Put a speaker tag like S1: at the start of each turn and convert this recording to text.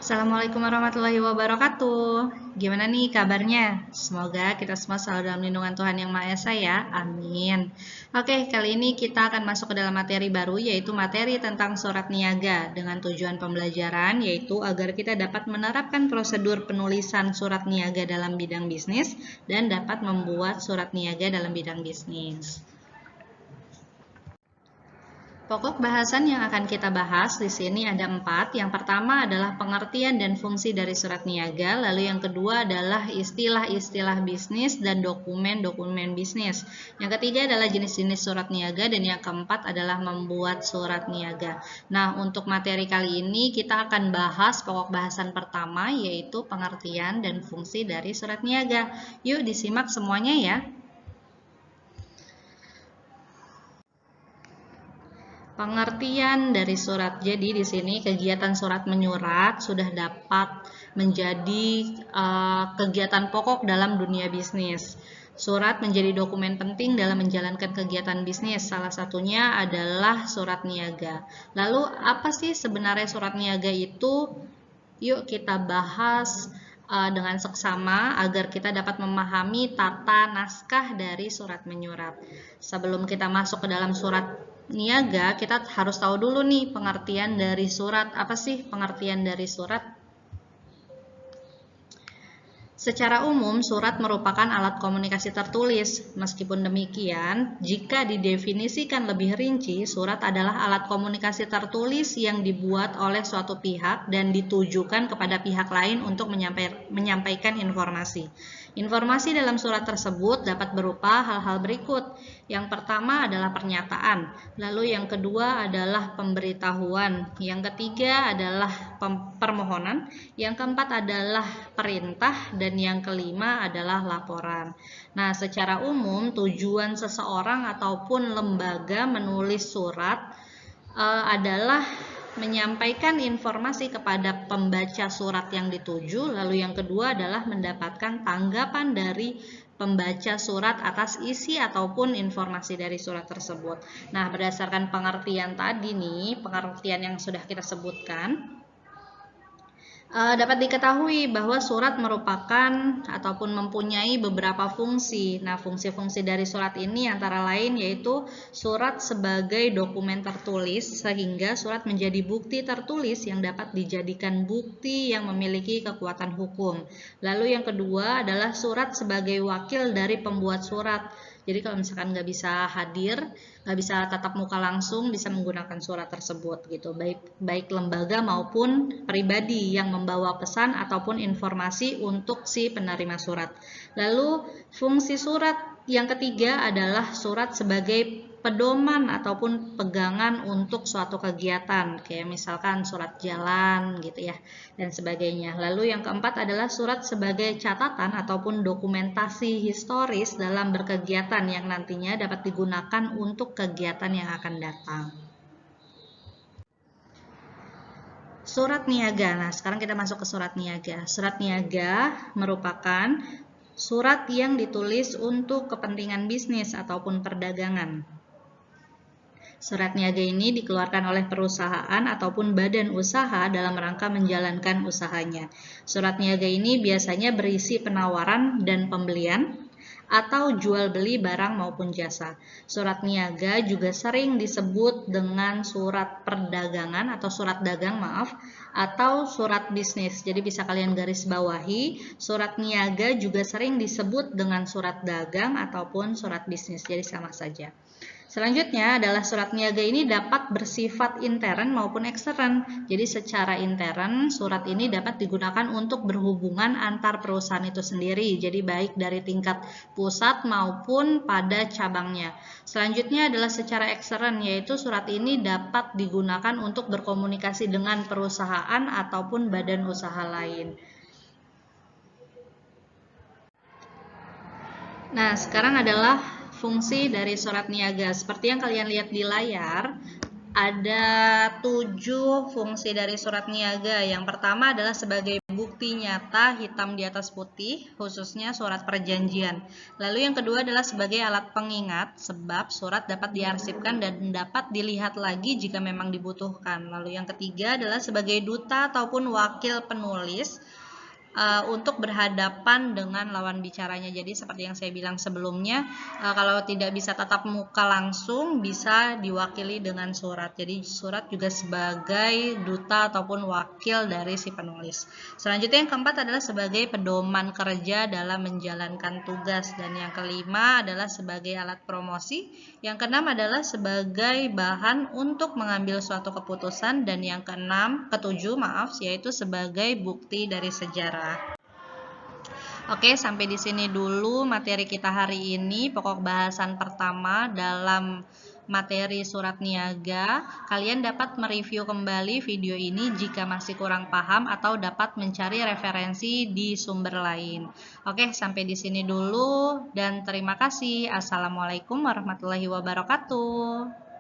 S1: Assalamualaikum warahmatullahi wabarakatuh. Gimana nih kabarnya? Semoga kita semua selalu dalam lindungan Tuhan Yang Maha Esa ya. Amin. Oke, kali ini kita akan masuk ke dalam materi baru, yaitu materi tentang surat niaga dengan tujuan pembelajaran, yaitu agar kita dapat menerapkan prosedur penulisan surat niaga dalam bidang bisnis dan dapat membuat surat niaga dalam bidang bisnis. Pokok bahasan yang akan kita bahas di sini ada 4. Yang pertama adalah pengertian dan fungsi dari surat niaga, lalu yang kedua adalah istilah-istilah bisnis dan dokumen-dokumen bisnis. Yang ketiga adalah jenis-jenis surat niaga dan yang keempat adalah membuat surat niaga. Nah, untuk materi kali ini kita akan bahas pokok bahasan pertama, yaitu pengertian dan fungsi dari surat niaga. Yuk disimak semuanya ya. Pengertian dari surat. Jadi di sini kegiatan surat menyurat sudah dapat menjadi kegiatan pokok dalam dunia bisnis. Surat menjadi dokumen penting dalam menjalankan kegiatan bisnis. Salah satunya adalah surat niaga. Lalu apa sih sebenarnya surat niaga itu? Yuk kita bahas dengan seksama agar kita dapat memahami tata naskah dari surat menyurat. Sebelum kita masuk ke dalam surat niaga, kita harus tahu dulu nih pengertian dari surat. Apa sih pengertian dari surat? Secara umum, surat merupakan alat komunikasi tertulis. Meskipun demikian, jika didefinisikan lebih rinci, surat adalah alat komunikasi tertulis yang dibuat oleh suatu pihak dan ditujukan kepada pihak lain untuk menyampaikan informasi. Informasi dalam surat tersebut dapat berupa hal-hal berikut. Yang pertama adalah pernyataan, lalu yang kedua adalah pemberitahuan, yang ketiga adalah permohonan, yang keempat adalah perintah, dan yang kelima adalah laporan. Nah, secara umum tujuan seseorang ataupun lembaga menulis surat adalah menyampaikan informasi kepada pembaca surat yang dituju, lalu yang kedua adalah mendapatkan tanggapan dari pembaca surat atas isi ataupun informasi dari surat tersebut. Nah, berdasarkan pengertian tadi nih, pengertian yang sudah kita sebutkan, dapat diketahui bahwa surat merupakan ataupun mempunyai beberapa fungsi. Nah, fungsi-fungsi dari surat ini antara lain yaitu surat sebagai dokumen tertulis, sehingga surat menjadi bukti tertulis yang dapat dijadikan bukti yang memiliki kekuatan hukum. Lalu yang kedua adalah surat sebagai wakil dari pembuat surat. Jadi kalau misalkan nggak bisa hadir, nggak bisa tatap muka langsung, bisa menggunakan surat tersebut gitu, baik lembaga maupun pribadi yang membawa pesan ataupun informasi untuk si penerima surat. Lalu fungsi surat yang ketiga adalah surat sebagai pedoman ataupun pegangan untuk suatu kegiatan, kayak misalkan surat jalan gitu ya, dan sebagainya. Lalu yang keempat adalah surat sebagai catatan ataupun dokumentasi historis dalam berkegiatan yang nantinya dapat digunakan untuk kegiatan yang akan datang. Surat niaga. Nah, sekarang kita masuk ke surat niaga. Surat niaga merupakan surat yang ditulis untuk kepentingan bisnis ataupun perdagangan. Surat niaga ini dikeluarkan oleh perusahaan ataupun badan usaha dalam rangka menjalankan usahanya. Surat niaga ini biasanya berisi penawaran dan pembelian atau jual beli barang maupun jasa. Surat niaga juga sering disebut dengan surat perdagangan atau surat dagang, atau surat bisnis. Jadi bisa kalian garis bawahi, surat niaga juga sering disebut dengan surat dagang ataupun surat bisnis. Jadi sama saja. Selanjutnya adalah surat niaga ini dapat bersifat intern maupun ekstern. Jadi secara intern surat ini dapat digunakan untuk berhubungan antar perusahaan itu sendiri. Jadi baik dari tingkat pusat maupun pada cabangnya. Selanjutnya adalah secara ekstern, yaitu surat ini dapat digunakan untuk berkomunikasi dengan perusahaan ataupun badan usaha lain. Nah, sekarang adalah fungsi dari surat niaga. Seperti yang kalian lihat di layar, ada 7 fungsi dari surat niaga. Yang pertama adalah sebagai bukti nyata hitam di atas putih, khususnya surat perjanjian. Lalu yang kedua adalah sebagai alat pengingat, sebab surat dapat diarsipkan dan dapat dilihat lagi jika memang dibutuhkan. Lalu yang ketiga adalah sebagai duta ataupun wakil penulis untuk berhadapan dengan lawan bicaranya. Jadi seperti yang saya bilang sebelumnya, kalau tidak bisa tatap muka langsung, bisa diwakili dengan surat. Jadi surat juga sebagai duta ataupun wakil dari si penulis. Selanjutnya yang keempat adalah sebagai pedoman kerja dalam menjalankan tugas. Dan yang kelima adalah sebagai alat promosi. Yang keenam adalah sebagai bahan untuk mengambil suatu keputusan. Dan yang ketujuh yaitu sebagai bukti dari sejarah. Oke, sampai di sini dulu materi kita hari ini, pokok bahasan pertama dalam materi surat niaga. Kalian dapat mereview kembali video ini jika masih kurang paham atau dapat mencari referensi di sumber lain. Oke, sampai di sini dulu dan terima kasih. Assalamualaikum warahmatullahi wabarakatuh.